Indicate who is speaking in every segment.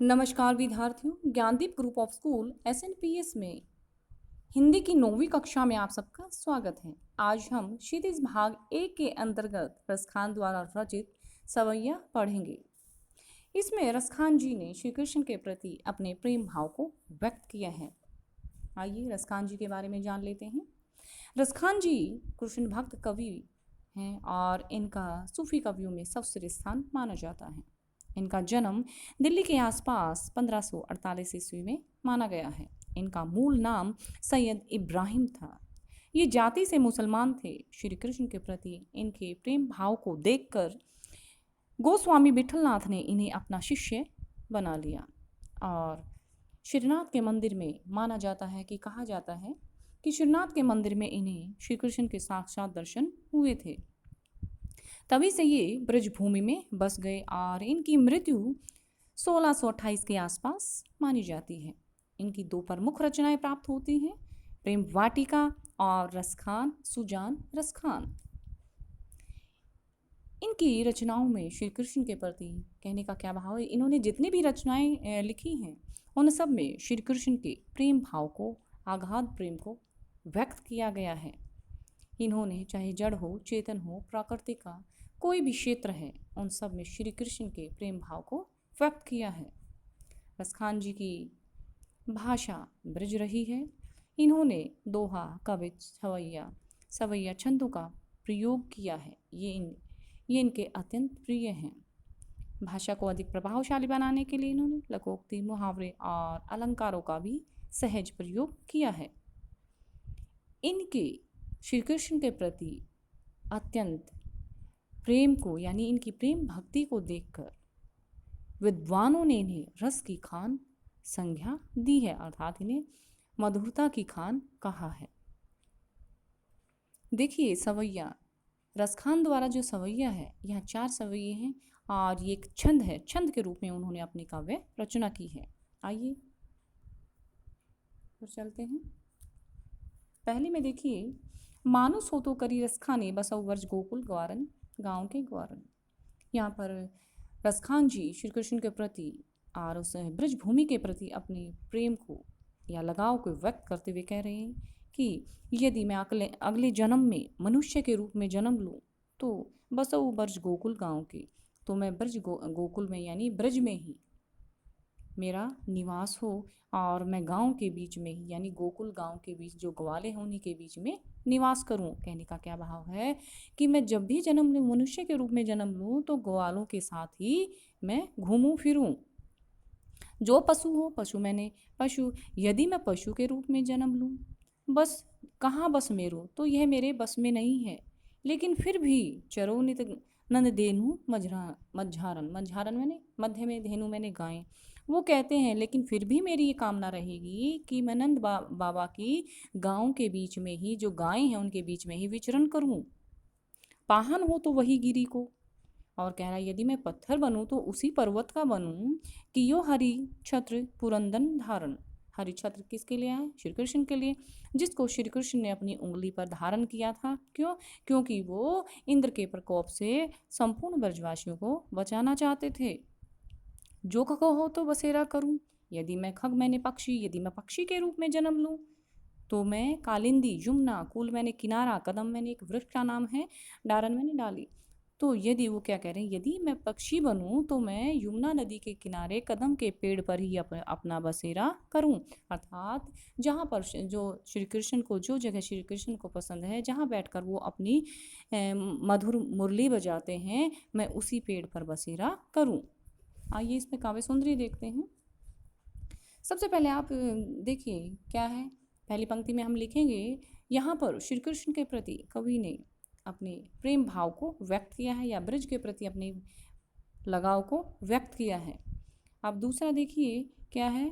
Speaker 1: नमस्कार विद्यार्थियों, Gyandeep group of school एसएनपीएस में हिंदी की 9वीं कक्षा में आप सबका स्वागत है। आज हम क्षितिज भाग ए के अंतर्गत रसखान द्वारा रचित सवैया पढ़ेंगे। इसमें रसखान जी ने श्री कृष्ण के प्रति अपने प्रेम भाव को व्यक्त किया है। आइए रसखान जी के बारे में जान लेते हैं। रसखान जी कृष्ण भक्त कवि हैं और इनका सूफी कवियों में सबसे स्थान माना जाता है। इनका जन्म दिल्ली के आसपास 1548 ईस्वी में माना गया है। इनका मूल नाम सैयद इब्राहिम था। ये जाति से मुसलमान थे। श्री कृष्ण के प्रति इनके प्रेम भाव को देखकर गोस्वामी विठलनाथ ने इन्हें अपना शिष्य बना लिया और श्रीनाथ के मंदिर में माना जाता है कि कहा जाता है कि श्रीनाथ के मंदिर में इन्हें श्री कृष्ण के साक्षात दर्शन हुए थे। तभी से ये ब्रजभूमि में बस गए और इनकी मृत्यु 1628 के आसपास मानी जाती है। इनकी दो प्रमुख रचनाएं प्राप्त होती हैं, प्रेम वाटिका और रसखान सुजान रसखान। इनकी रचनाओं में श्री कृष्ण के प्रति कहने का क्या भाव है, इन्होंने जितनी भी रचनाएं लिखी हैं उन सब में श्री कृष्ण के प्रेम भाव को, आगाध प्रेम को व्यक्त किया गया है। इन्होंने चाहे जड़ हो, चेतन हो, प्रकृति का कोई भी क्षेत्र है, उन सब में श्री कृष्ण के प्रेम भाव को व्यक्त किया है। रसखान जी की भाषा ब्रज रही है। इन्होंने दोहा, कवित, सवैया, सवैया छंदों का प्रयोग किया है। ये इनके अत्यंत प्रिय हैं। भाषा को अधिक प्रभावशाली बनाने के लिए इन्होंने लोकोक्ति, मुहावरे और अलंकारों का भी सहज प्रयोग किया है। इनके श्री कृष्ण के प्रति अत्यंत प्रेम को, यानी इनकी प्रेम भक्ति को देखकर विद्वानों ने इन्हें रस की खान संज्ञा दी है, अर्थात इन्हें मधुरता की खान कहा है। देखिए सवैया, रसखान द्वारा जो सवैया है, यहाँ 4 सवैये हैं और ये एक छंद है। छंद के रूप में उन्होंने अपनी काव्य रचना की है। आइए तो चलते हैं। पहले में देखिए, मानुस हो तो करी रसखाने बसौ वर्ज गोकुल ग्वारन, गांव के ग्वारन। यहाँ पर रसखान जी श्री कृष्ण के प्रति और उस ब्रजभूमि के प्रति अपने प्रेम को या लगाव को व्यक्त करते हुए कह रहे हैं कि यदि मैं अगले जन्म में मनुष्य के रूप में जन्म लूँ तो बसौ ब्रज गोकुल गांव के, तो मैं गोकुल में यानी ब्रज में ही मेरा निवास हो और मैं गांव के बीच में ही यानी गोकुल गांव के बीच जो ग्वाले हैं उन्हीं के बीच में निवास करूं। कहने का क्या भाव है कि मैं जब भी जन्म लूँ, मनुष्य के रूप में जन्म लूँ, तो ग्वालों के साथ ही मैं घूमूं फिरूं। जो पशु हो, पशु, यदि मैं पशु के रूप में जन्म लूँ, बस कहाँ बस मेरो, तो यह मेरे बस में नहीं है। लेकिन फिर भी चरो नित नंद धेनु मझारन, मझारन मैंने मध्य में, धेनु मैंने गाय। वो कहते हैं लेकिन फिर भी मेरी ये कामना रहेगी कि मैं नंद बाबा की गाँव के बीच में ही, जो गाय हैं उनके बीच में ही विचरण करूं। पाहन हो तो वही गिरी को, और कह रहा है यदि मैं पत्थर बनूं तो उसी पर्वत का बनूं कि यो हरि छत्र पुरंदन धारण। हरि छत्र किसके लिए है? श्री कृष्ण के लिए, जिसको श्री कृष्ण ने अपनी उंगली पर धारण किया था। क्यों? क्योंकि वो इंद्र के प्रकोप से संपूर्ण ब्रजवासियों को बचाना चाहते थे। जो खग हो तो बसेरा करूं, यदि मैं खग मैंने पक्षी, यदि मैं पक्षी के रूप में जन्म लूं तो मैं कालिंदी, यमुना, कूल मैंने किनारा, कदम मैंने एक वृक्ष का नाम है, डारन मैंने डाली। तो यदि वो क्या कह रहे हैं, यदि मैं पक्षी बनूं तो मैं यमुना नदी के किनारे कदम के पेड़ पर ही अपना बसेरा करूं। अर्थात जहाँ पर जो श्री कृष्ण को, जो जगह श्री कृष्ण को पसंद है, जहाँ बैठकर वो अपनी मधुर मुरली बजाते हैं, मैं उसी पेड़ पर बसेरा करूं। आइए इसमें काव्य सुंदरी देखते हैं। सबसे पहले आप देखिए क्या है, पहली पंक्ति में हम लिखेंगे, यहाँ पर श्री कृष्ण के प्रति कवि ने अपने प्रेम भाव को व्यक्त किया है या ब्रज के प्रति अपने लगाव को व्यक्त किया है। अब दूसरा देखिए क्या है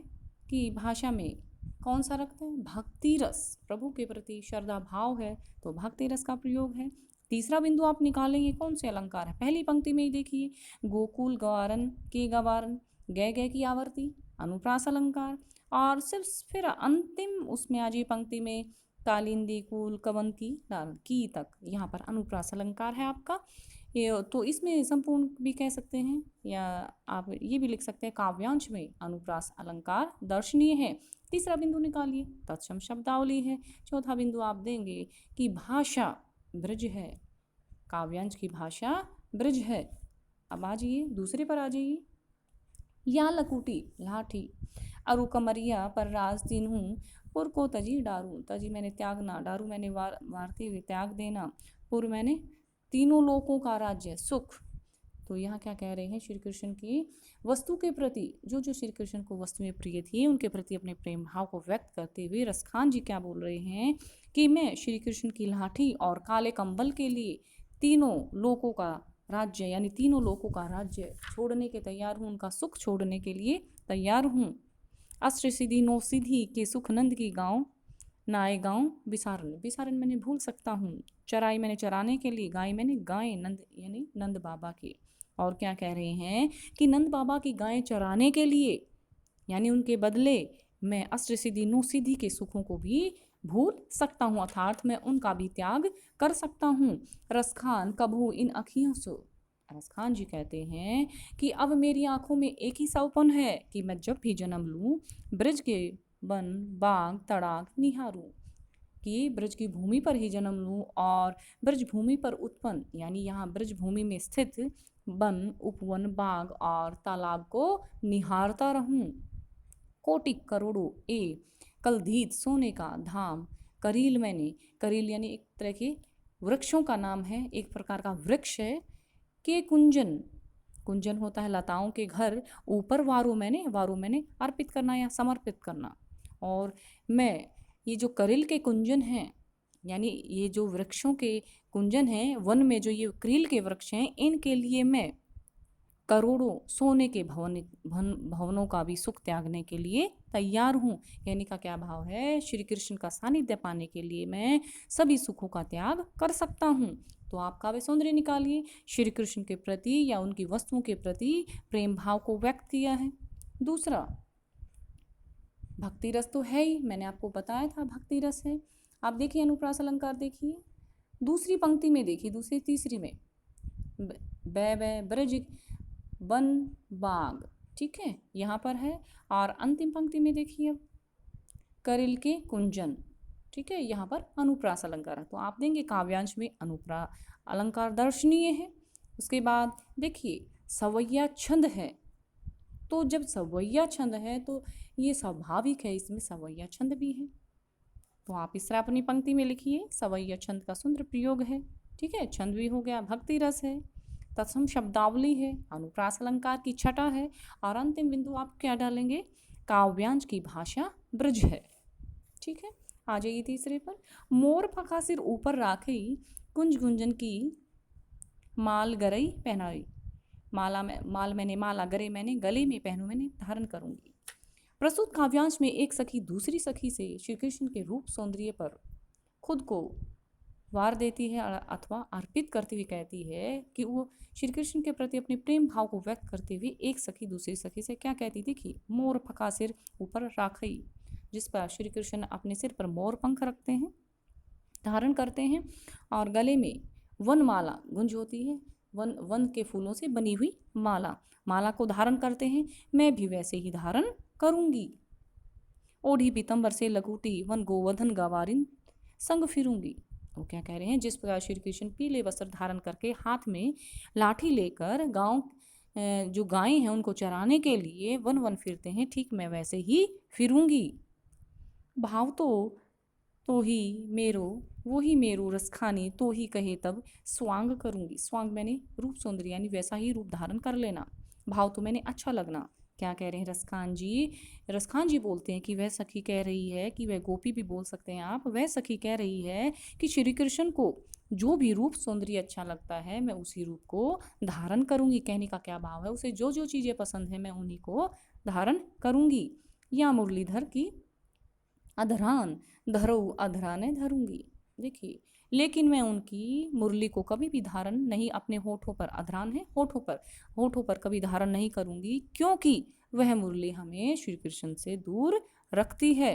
Speaker 1: कि भाषा में कौन सा रखते हैं, भक्ति रस, प्रभु के प्रति श्रद्धा भाव है तो भक्ति रस का प्रयोग है। तीसरा बिंदु आप निकालेंगे कौन से अलंकार है, पहली पंक्ति में ही देखिए, गोकुल गवारन के गवारन, गय गय की आवर्ती, अनुप्रास अलंकार, और सिर्फ फिर अंतिम उसमें आज ये पंक्ति में कालिंदी, कूल, कवंती, की तक, यहाँ पर अनुप्रास अलंकार है आपका। ये तो इसमें संपूर्ण भी कह सकते हैं, या आप ये भी लिख सकते हैं काव्यांश में अनुप्रास अलंकार दर्शनीय है। तीसरा बिंदु निकालिए, तत्सम शब्दावली है। चौथा बिंदु आप देंगे कि भाषा ब्रज है, काव्यांश की भाषा ब्रज है। अब आ जाइए दूसरे पर आ जाइए। या लकुटी लाठी, अरु कमरिया पर राज तीनू, पुर को तजी डारू, तजी मैंने त्यागना, डारू मैंने वारते हुए त्याग देना, पुर मैंने तीनों लोकों का राज्य सुख। तो यहाँ क्या कह रहे हैं, श्री कृष्ण की वस्तु के प्रति, जो जो श्री कृष्ण को वस्तुएं प्रिय थी उनके प्रति अपने प्रेम भाव को व्यक्त करते हुए रसखान जी क्या बोल रहे हैं कि मैं श्री कृष्ण की लाठी और काले कंबल के लिए तीनों लोकों का राज्य, यानी तीनों लोकों का राज्य छोड़ने के तैयार हूँ, उनका सुख छोड़ने के लिए तैयार हूँ। अष्ट सिद्धि नौ सिद्धि के सुख नंद की गाँव, नाए गाँव बिसारन, बिसारन मैंने भूल सकता हूँ, चराई मैंने चराने के लिए, गाय मैंने गाय नंद यानी नंद बाबा की। और क्या कह रहे हैं कि नंद बाबा की गायें चराने के लिए, यानी उनके बदले मैं अष्ट सिद्धि नौ सिद्धि के सुखों को भी भूल सकता हूँ, अर्थात मैं उनका भी त्याग कर सकता हूँ। रसखान कबहू इन अखियों से, रसखान जी कहते हैं कि अब मेरी आंखों में एक ही सौपन है कि मैं जब भी जन्म लूँ ब्रज के वन बाग तड़ाग निहारूं, कि ब्रज की भूमि पर ही जन्म लूँ और ब्रज भूमि पर उत्पन्न, यानी यहाँ ब्रज भूमि में स्थित वन उपवन बाग और तालाब को निहारता रहूं। कोटिक करोड़ों ए कलधीत सोने का धाम, करील मैंने, करील यानी एक तरह के वृक्षों का नाम है, एक प्रकार का वृक्ष है, के कुंजन, कुंजन होता है लताओं के घर, ऊपर वारू मैंने अर्पित करना या समर्पित करना। और मैं ये जो करील के कुंजन हैं, यानी ये जो वृक्षों के कुंजन हैं वन में, जो ये करील के वृक्ष हैं, इनके लिए मैं करोड़ों सोने के भवनों का भी सुख त्यागने के लिए तैयार हूँ। कहने का क्या भाव है, श्री कृष्ण का सानिध्य पाने के लिए मैं सभी सुखों का त्याग कर सकता हूँ। तो आप काव्य सौंदर्य निकालिए, श्री कृष्ण के प्रति या उनकी वस्तुओं के प्रति प्रेम भाव को व्यक्त किया है। दूसरा भक्ति रस तो है ही, मैंने आपको बताया था भक्ति रस है। आप देखिए अनुप्रास अलंकार देखिए, दूसरी पंक्ति में देखिए, दूसरी तीसरी में बै ब्रज वन बाग, ठीक है यहाँ पर है। और अंतिम पंक्ति में देखिए अब करिल के कुंजन, ठीक है यहाँ पर अनुप्रास अलंकार है। तो आप देंगे काव्यांश में अनुप्रास अलंकार दर्शनीय है। उसके बाद देखिए सवैया छंद है, तो जब सवैया छंद है तो ये स्वाभाविक है इसमें सवैया छंद भी है। तो आप इस तरह अपनी पंक्ति में लिखिए, सवैया छंद का सुंदर प्रयोग है, ठीक है, छंद भी हो गया, भक्ति रस है, तत्सम शब्दावली है, अनुप्रास अलंकार की छटा है, और अंतिम बिंदु आप क्या डालेंगे, काव्यांश की भाषा ब्रज है, ठीक है। आ जाइए तीसरे पर, मोर पखा सिर ऊपर राखी, कुंज गुंजन की माल गरई पहनाई, माल मैंने माला, गरे मैंने गले में, पहनू मैंने धारण करूंगी। प्रस्तुत काव्यांश में एक सखी दूसरी सखी से श्री कृष्ण के रूप सौंदर्य पर खुद को वार देती है अथवा अर्पित करती हुई कहती है कि वो श्री कृष्ण के प्रति अपने प्रेम भाव को व्यक्त करते हुए एक सखी दूसरी सखी से क्या कहती, देखिए, मोर पका सिर ऊपर राखई, जिस पर श्री कृष्ण अपने सिर पर मोर पंख रखते हैं, धारण करते हैं, और गले में वन माला, गुंज होती है, वन के फूलों से बनी हुई माला को धारण करते हैं। मैं भी वैसे ही धारण करूंगी। ओढ़ी पीतम्बर से लगूटी, वन गोवर्धन गवारिन संग फिरूंगी। वो क्या कह रहे हैं, जिस प्रकार श्री कृष्ण पीले वस्त्र धारण करके हाथ में लाठी लेकर गांव जो गायें हैं उनको चराने के लिए वन वन फिरते हैं, ठीक मैं वैसे ही फिरूंगी। भाव तो ही मेरो, वो ही मेरो रसखानी, तो ही कहे तब स्वांग करूंगी। स्वांग मैंने रूप सौंदर्य, यानी वैसा ही रूप धारण कर लेना। भाव तो मैंने अच्छा लगना। क्या कह रहे हैं रसखान जी बोलते हैं कि वह सखी कह रही है, कि वह गोपी भी बोल सकते हैं आप, वह सखी कह रही है कि श्री कृष्ण को जो भी रूप सौंदर्य अच्छा लगता है मैं उसी रूप को धारण करूंगी। कहने का क्या भाव है, उसे जो जो चीज़ें पसंद है मैं उन्हीं को धारण करूंगी। या मुरलीधर की अधरान धरऊ, अधराने धरूंगी। देखिए, लेकिन मैं उनकी मुरली को कभी भी धारण नहीं, अपने होठों पर, अधरान है होठों पर कभी धारण नहीं करूंगी, क्योंकि वह मुरली हमें श्री कृष्ण से दूर रखती है।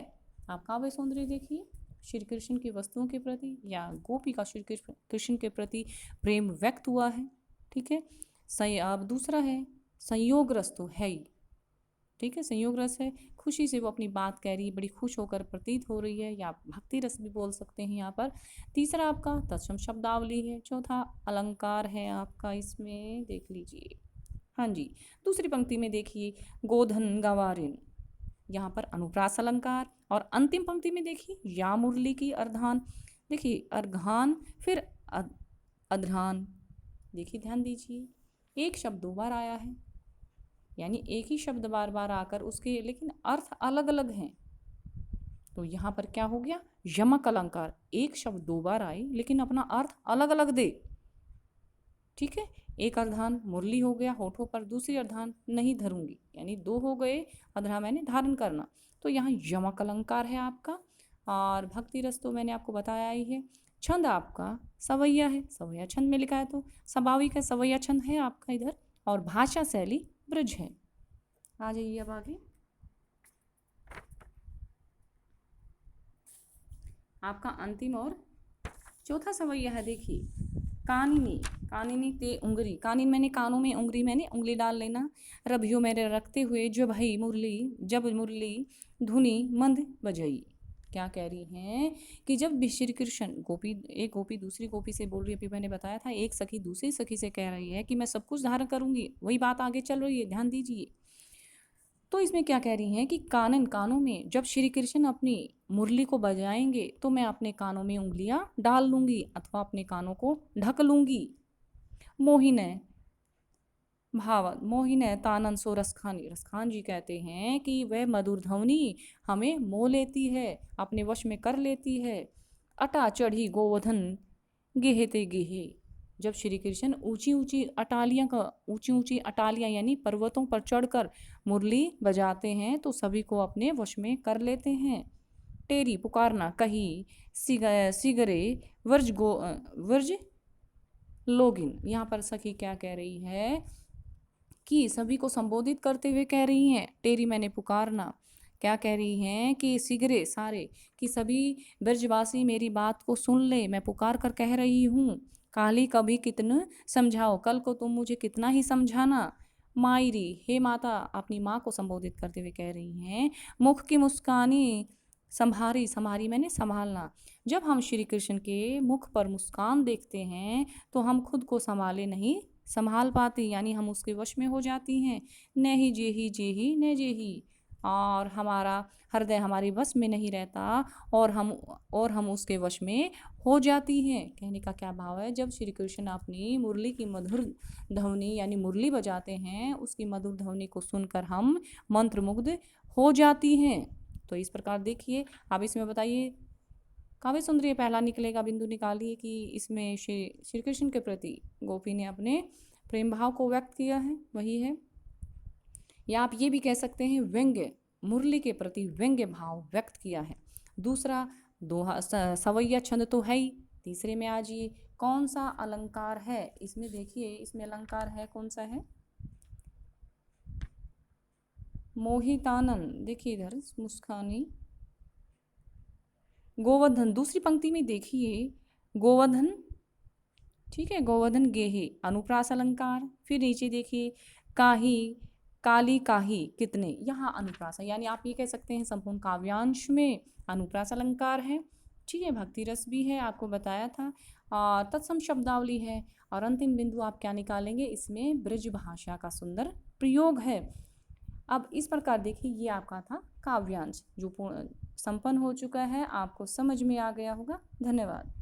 Speaker 1: आप काव्य सौंदर्य देखिए, श्री कृष्ण की वस्तुओं के प्रति या गोपी का श्री कृष्ण के प्रति प्रेम व्यक्त हुआ है। ठीक है। अब दूसरा है संयोग रस तो है ही, ठीक है, संयोग रस है, खुशी से वो अपनी बात कह रही है, बड़ी खुश होकर प्रतीत हो रही है, या भक्ति रस भी बोल सकते हैं यहाँ पर। तीसरा आपका तत्सम शब्दावली है। चौथा अलंकार है आपका, इसमें देख लीजिए, हाँ जी, दूसरी पंक्ति में देखिए गोधन गवारिन, यहाँ पर अनुप्रास अलंकार। और अंतिम पंक्ति में देखिए या मुरली की अर्धान, देखिए अर्घान फिर अध्रान, देखिए ध्यान दीजिए, एक शब्द दो बार आया है, यानी एक ही शब्द बार बार आकर उसके लेकिन अर्थ अलग अलग हैं। तो यहाँ पर क्या हो गया, यमक अलंकार, एक शब्द दो बार आए लेकिन अपना अर्थ अलग अलग दे, ठीक है। एक अर्धान मुरली हो गया होठों पर, दूसरी अर्धान नहीं धरूंगी, यानी दो हो गए, अधरा मैंने धारण करना, तो यहाँ यमक अलंकार है आपका। और भक्ति रस तो मैंने आपको बताया ही है। छंद आपका सवैया है, सवैया छंद में लिखा है तो स्वाभाविक है, सवैया छंद है आपका इधर। और भाषा शैली ब्रज है। आ जाइए अब आगे, आपका अंतिम और चौथा सवैया है, देखिए कानिनी, कानिनी ते उंगरी, कानिन मैंने कानों में, उंगली मैंने उंगली डाल लेना, रभियो मेरे रखते हुए जो भाई मुरली, जब मुरली धुनी मंद बजाई। क्या कह रही हैं कि जब भी श्री कृष्ण, गोपी, एक गोपी दूसरी गोपी से बोल रही है, अभी मैंने बताया था, एक सखी दूसरी सखी से कह रही है कि मैं सब कुछ धारण करूंगी, वही बात आगे चल रही है, ध्यान दीजिए। तो इसमें क्या कह रही हैं कि कानों में जब श्री कृष्ण अपनी मुरली को बजाएंगे तो मैं अपने कानों में उंगलियां डाल लूंगी अथवा अपने कानों को ढक लूंगी। मोहिने भाव, मोहिने तानन सो रसखानी, रसखान जी कहते हैं कि वह मधुर ध्वनि हमें मोह लेती है, अपने वश में कर लेती है। अटा चढ़ी गोवर्धन गेहते गेहे, जब श्री कृष्ण ऊंची ऊंची अटालियां यानी पर्वतों पर चढ़कर मुरली बजाते हैं तो सभी को अपने वश में कर लेते हैं। टेरी पुकारना कही सिगरे वर्ज लोगिन, यहाँ पर सखी क्या कह रही है कि सभी को संबोधित करते हुए कह रही हैं, टेरी मैंने पुकारना, क्या कह रही हैं कि सिगरे सारे, कि सभी ब्रजवासी मेरी बात को सुन ले, मैं पुकार कर कह रही हूँ। काली कभी कितन समझाओ, कल को तुम मुझे कितना ही समझाना। मायरी, हे माता, अपनी माँ को संबोधित करते हुए कह रही हैं। मुख की मुस्कानी संभारी, संभारी मैंने संभालना, जब हम श्री कृष्ण के मुख पर मुस्कान देखते हैं तो हम खुद को संभाले नहीं संभाल पाती, यानी हम उसके वश में हो जाती हैं। न ही जेही न जेही, और हमारा हृदय हमारे वश में नहीं रहता और हम उसके वश में हो जाती हैं। कहने का क्या भाव है, जब श्री कृष्ण अपनी मुरली की मधुर ध्वनि यानी मुरली बजाते हैं, उसकी मधुर ध्वनि को सुनकर हम मंत्रमुग्ध हो जाती हैं। तो इस प्रकार देखिए, अब इसमें बताइए काव्य सुंदरी पहला निकलेगा, बिंदु निकालिए कि इसमें श्री कृष्ण के प्रति गोपी ने अपने प्रेम भाव को व्यक्त किया है, वही है। या आप ये भी कह सकते हैं व्यंग्य, मुरली के प्रति व्यंग्य भाव व्यक्त किया है। दूसरा दोहा सवैया छंद तो है ही। तीसरे में आज ये कौन सा अलंकार है, इसमें देखिए, इसमें अलंकार है कौन सा है, मोहितानन, देखिए इधर मुस्कानी, गोवर्धन, दूसरी पंक्ति में देखिए गोवर्धन, ठीक है, गोवर्धन गेहे, अनुप्रास अलंकार। फिर नीचे देखिए काही, काली काही कितने, यहाँ अनुप्रास है, यानी आप ये कह सकते हैं संपूर्ण काव्यांश में अनुप्रास अलंकार है, ठीक है। भक्ति रस भी है, आपको बताया था, और तत्सम शब्दावली है। और अंतिम बिंदु आप क्या निकालेंगे, इसमें ब्रज भाषा का सुंदर प्रयोग है। अब इस प्रकार देखिए, ये आपका था काव्यांश जो संपन्न हो चुका है, आपको समझ में आ गया होगा। धन्यवाद।